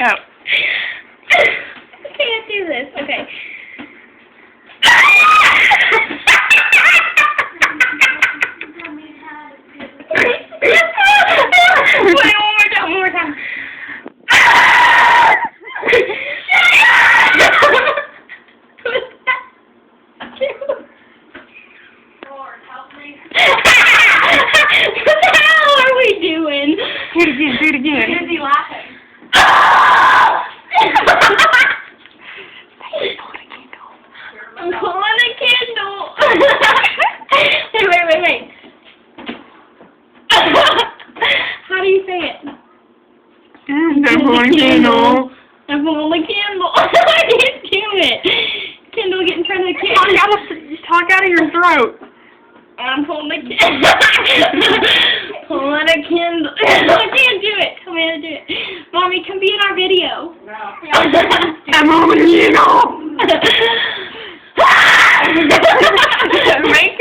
Go. I can't do this. Okay. Wait, one more time. Lord, help me. What the hell are we doing? Do it again, do it again. Why is he laughing? I'm pulling a candle. Wait. How do you say it? I'm pulling a candle. I'm pulling a candle. I can't do it. Candle get in front of the candle. Talk out of your throat. I'm pulling a candle. Pulling a candle. I can't do it. Come here to do it. Mommy, come be in our video. No. I'm pulling a candle. Make